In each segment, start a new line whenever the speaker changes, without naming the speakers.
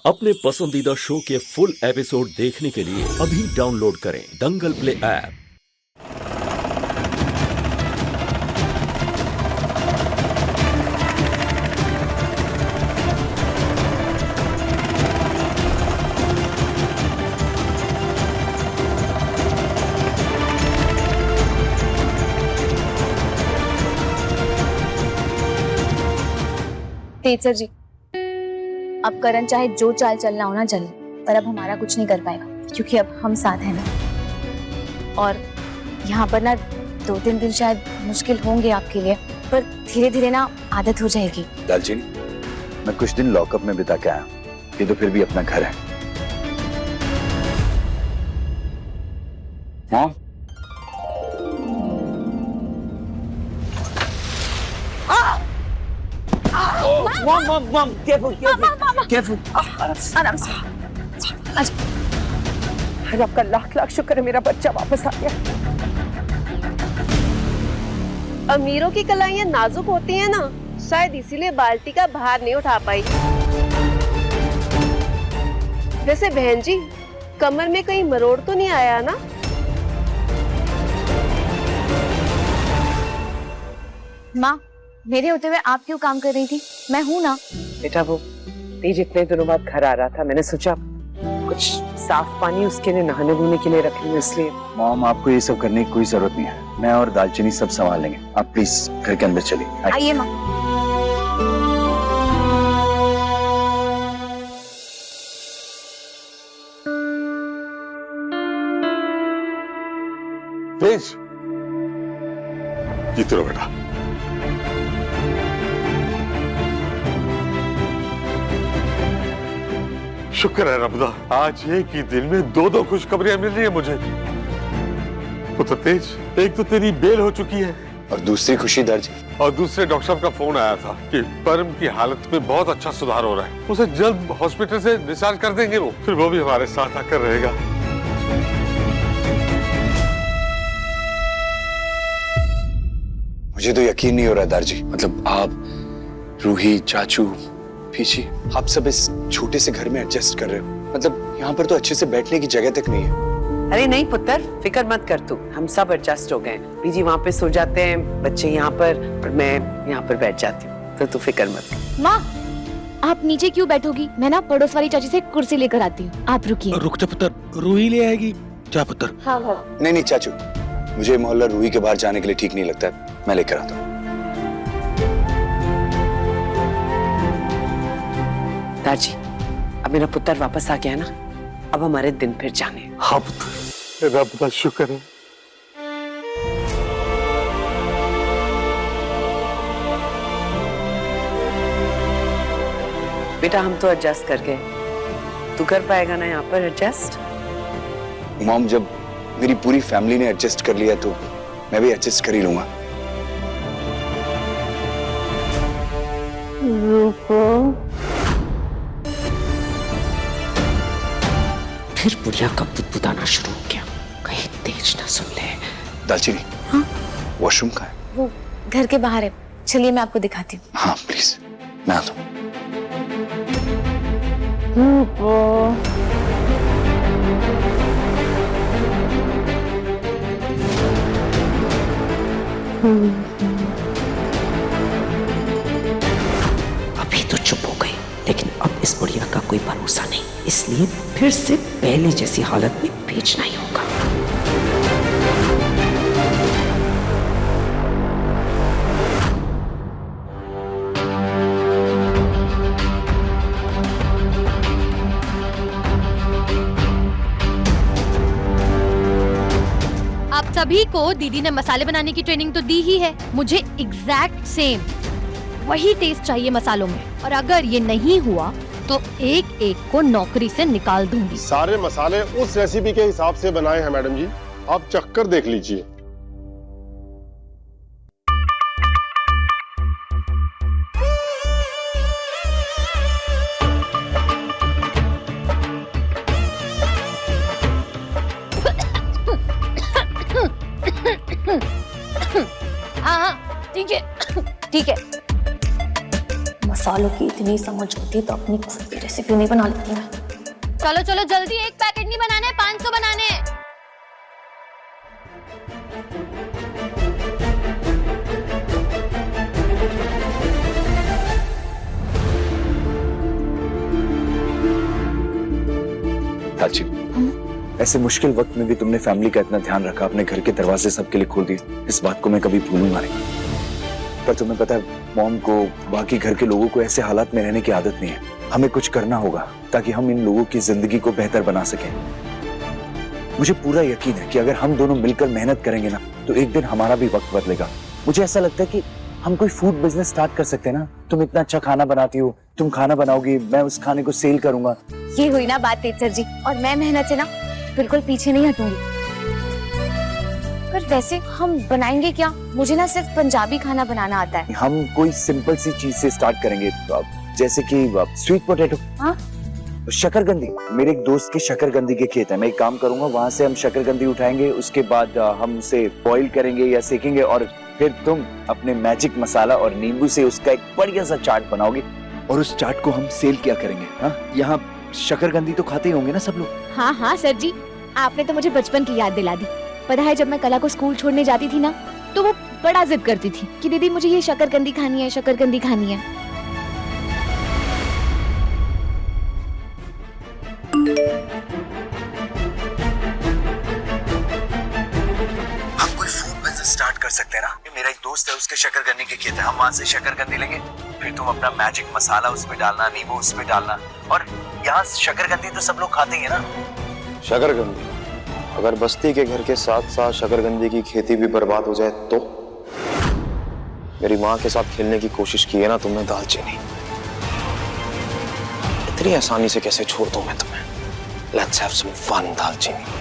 अपने पसंदीदा शो के फुल एपिसोड देखने के लिए अभी डाउनलोड करें दंगल प्ले ऐप।
तेज सर जी, अब करण चाहे जो चाल चलना हो ना चले, पर अब हमारा कुछ नहीं कर पाएगा क्योंकि अब हम साथ हैं ना। और यहाँ पर ना 2-3 दिन शायद मुश्किल होंगे आपके लिए, पर धीरे धीरे ना आदत हो जाएगी।
दालचीनी, मैं कुछ दिन लॉकअप में बिता के आया, ये तो फिर भी अपना घर है। Mom,
Mom, careful.
आराम से। अच्छा,
अरे आपका लाख शुक्र है मेरा बच्चा वापस आ गया।
अमीरों की कलाइयां नाजुक होती हैं ना, शायद इसीलिए बाल्टी का भार नहीं उठा पाई। वैसे बहन जी, कमर में कहीं मरोड़ तो नहीं आया ना?
माँ, मेरे होते हुए आप क्यों काम कर रही थी? मैं हूँ ना।
बेटा वो तेज इतने दिनों बाद घर आ रहा था, मैंने सोचा कुछ साफ पानी उसके लिए नहाने धोने के लिए रख लूं, इसलिए।
मॉम, आपको ये सब करने की कोई जरूरत नहीं है, मैं और दालचीनी सब संभाल लेंगे। आप प्लीज घर के अंदर चलिए।
आइए माँ।
तेज, जीते रहो बेटा। शुक्र है रब्बा, आज एक ही दिन में 2 खुशखबरियां मिल रही है मुझे। पुत्र तेज, एक तो तेरी बेल हो चुकी है,
और दूसरी खुशी दर्ज,
और दूसरे डॉक्टर साहब का फोन आया था कि परम की हालत में बहुत अच्छा सुधार हो रहा है, उसे जल्द हॉस्पिटल से डिस्चार्ज कर देंगे वो, फिर वो भी हमारे साथ आकर रहेगा।
मुझे तो यकीन नहीं हो रहा दारजी, मतलब आप, रूही, चाचू, फीची, आप सब इस छोटे से घर में एडजस्ट कर रहे हो। मतलब यहाँ पर तो अच्छे से बैठने की जगह तक नहीं है।
अरे नहीं पुत्र, फिक्र मत कर तू, हम सब एडजस्ट हो गए। बीजी वहाँ पे सो जाते हैं, बच्चे यहाँ पर, और मैं यहाँ पर बैठ जाती हूँ, तो तू फिक्र मत कर।
माँ, आप नीचे क्यों बैठोगी? मैं ना पड़ोस वाली चाची से कुर्सी लेकर आती हूँ, आप रुकिए।
रुक जा पुत्र, रूही ले आएगी। जा पुत्र।
हाँ।
नहीं चाचू, मुझे मोहल्ला रूही के बाहर जाने के लिए ठीक नहीं लगता है, मैं लेकर आता हूँ।
दादी, अब मेरा पुत्र वापस आ गया ना, अब हमारे दिन फिर जाने।
हाँ पुत्र, रब का शुक्र है।
बेटा हम तो एडजस्ट कर गए, तू कर पाएगा ना यहाँ पर एडजस्ट?
मॉम, जब मेरी पूरी फैमिली ने एडजस्ट कर लिया तो मैं भी एडजस्ट कर ही लूंगा।
फिर बुढ़िया का बुदबुदाना शुरू हो गया, कहीं तेज ना सुन ले।
दालचीनी,
हाँ?
वॉशरूम कहाँ है?
वो घर के बाहर है, चलिए मैं आपको दिखाती हूँ।
हाँ प्लीज, मैं आता हूँ।
अभी तो चुप हो गई, लेकिन अब इस बुढ़िया का कोई भरोसा नहीं, इसलिए फिर से पहले जैसी हालत में भेजना ही होगा।
आप सभी को दीदी ने मसाले बनाने की ट्रेनिंग तो दी ही है, मुझे एग्जैक्ट सेम वही टेस्ट चाहिए मसालों में, और अगर ये नहीं हुआ तो एक एक को नौकरी से निकाल दूंगी।
सारे मसाले उस रेसिपी के हिसाब से बनाए हैं मैडम जी, आप चखकर देख लीजिए।
हाँ ठीक है ठीक है। मसालों की इतनी समझ होती तो अपनी रेसिपी नहीं बना लेती मैं।
चलो चलो जल्दी, एक पैकेट नहीं बनाने, 500 बनाने हैं।
चाची, ऐसे मुश्किल वक्त में भी तुमने फैमिली का इतना ध्यान रखा, अपने घर के दरवाजे सबके लिए खोल दिए, इस बात को मैं कभी भूलूंगा नहीं। पर तुम्हें पता है, मॉम को, बाकी घर के लोगों को ऐसे हालात में रहने की आदत नहीं है। हमें कुछ करना होगा ताकि हम इन लोगों की जिंदगी को बेहतर बना सकें। मुझे पूरा यकीन है कि अगर हम दोनों मिलकर मेहनत करेंगे ना, तो एक दिन हमारा भी वक्त बदलेगा। मुझे ऐसा लगता है कि हम कोई फूड बिजनेस स्टार्ट कर सकते हैं ना। तुम इतना अच्छा खाना बनाती हो, तुम खाना बनाओगी, मैं उस खाने को सेल करूंगा।
ये हुई ना बात तेज सर जी, और मैं मेहनत से ना बिल्कुल पीछे नहीं हटूंगी। पर वैसे हम बनाएंगे क्या? मुझे ना सिर्फ पंजाबी खाना बनाना आता है।
हम कोई सिंपल सी चीज से स्टार्ट करेंगे, जैसे कि स्वीट पोटैटो।
हाँ?
शकरकंदी। मेरे एक दोस्त के शकरकंदी के खेत है, मैं एक काम करूंगा, वहां से हम शकरकंदी उठाएंगे, उसके बाद हम उसे बॉईल करेंगे या सेकेंगे, और फिर तुम अपने मैजिक मसाला और नींबू से उसका एक बढ़िया सा चाट बनाओगे, और उस चाट को हम सेल किया करेंगे। हाँ, यहाँ शकरकंदी तो खाते ही होंगे ना सब लोग।
हाँ हाँ सर जी, आपने तो मुझे बचपन की याद दिला दी। पता है, जब मैं कला को स्कूल छोड़ने जाती थी ना, तो वो बड़ा जिद करती थी कि दीदी मुझे ये शकरकंदी खानी है, शकरकंदी खानी है।
हम कोई फूड बिजनेस स्टार्ट कर सकते हैं ना। मेरा एक दोस्त है, उसके शकरकंदी के खेत है, हम वहां से शकरकंदी लेंगे, फिर तुम अपना मैजिक मसाला उसमें डालना, नींबू उसमें डालना, और यहाँ शकरकंदी तो सब लोग खाते ही है ना।
शकरकंदी, अगर बस्ती के घर के साथ साथ शकरकंदी की खेती भी बर्बाद हो जाए तो? मेरी माँ के साथ खेलने की कोशिश की है ना तुमने दालचीनी, इतनी आसानी से कैसे छोड़ दूं मैं तुम्हें? Let's have some fun, दालचीनी।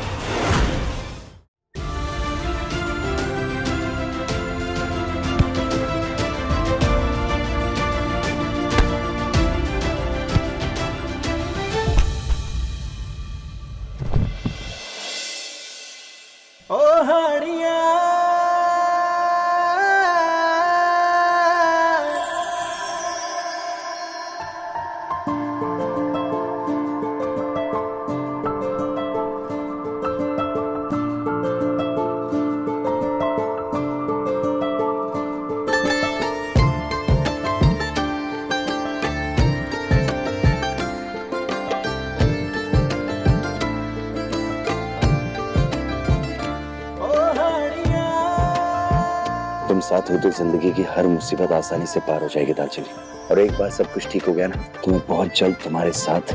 तुम साथ हो तो जिंदगी की हर मुसीबत आसानी से पार हो जाएगी दालचीनी। और एक बार सब कुछ ठीक हो गया ना, तो मैं बहुत जल्द तुम्हारे साथ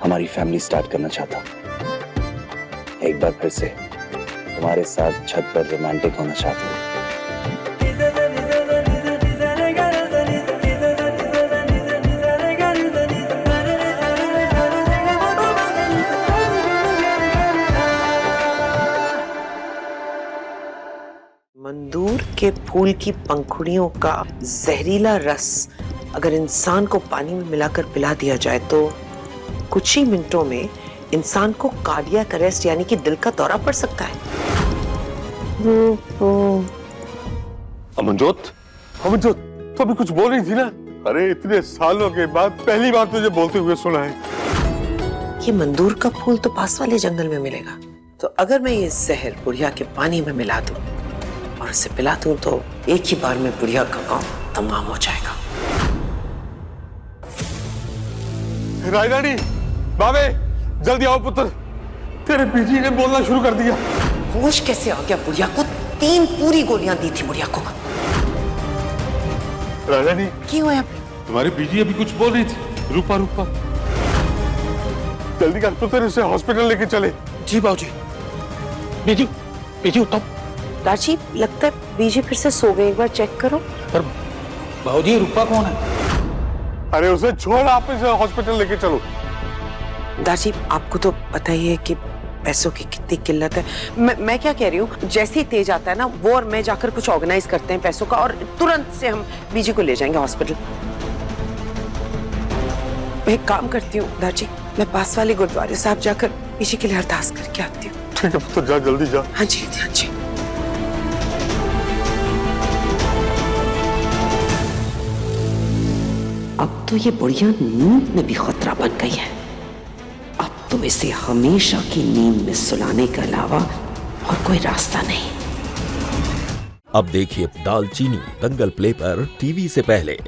हमारी फैमिली स्टार्ट करना चाहता हूँ। एक बार फिर से तुम्हारे साथ छत पर रोमांटिक होना चाहता हूँ।
मंदूर के फूल की पंखुड़ियों का जहरीला रस अगर इंसान को पानी में मिलाकर पिला दिया जाए तो कुछ ही मिनटों में इंसान को कार्डियक अरेस्ट यानी कि दिल का दौरा पड़ सकता है।
अमनजोत, अमनजोत, तो अभी कुछ बोल रही थी ना? अरे इतने सालों के बाद पहली बार तुझे बोलते हुए सुना है।
ये मंदूर का फूल तो पास वाले जंगल में मिलेगा, तो अगर मैं ये जहर बुढ़िया के पानी में मिला दूं और उसे पिला दूं तो एक ही बार में बुढ़िया का काम तमाम हो जाएगा।
रायरानी, बाबे, जल्दी आओ पुत्र, तेरे बीजी ने बोलना शुरू कर दिया।
होश कैसे आ गया बुढ़िया को? 3 पूरी गोलियां दी थी बुढ़िया को।
रायरानी,
क्यों है?
तुम्हारी बीजी अभी कुछ बोल रही थी। रूपा, रूपा, जल्दी कर पुत्र, इसे हॉस्पिटल लेके चले।
जी बाबूजी। बेटी, बेटी उठो।
दाची, लगता है बीजी फिर से सो गए, एक बार चेक करो।
पर बाबूजी, रूपा कौन है?
अरे उसे छोड़, आप इसे हॉस्पिटल लेके चलो।
दाची, आपको तो पता ही है कि पैसों की कितनी किल्लत है। मैं क्या कह रही हूँ, जैसे ही तेज आता है ना, वो और मैं जाकर कुछ ऑर्गेनाइज करते हैं पैसों का, और तुरंत से हम बीजी को ले जाएंगे हॉस्पिटल। मैं एक काम करती हूँ दाची, मैं पास वाले गुरुद्वारे साहब जाकर बीजी के लिए अरदास करके आती हूँ।
ठीक है पुत्र, जा जल्दी जा।
हाँ जी, हाँ जी। अब तो तो ये बुढ़िया नींद में भी खतरा बन गई है। अब तो इसे हमेशा की नींद में सुलाने के अलावा और कोई रास्ता नहीं।
अब देखिए दालचीनी दंगल प्ले पर टीवी से पहले।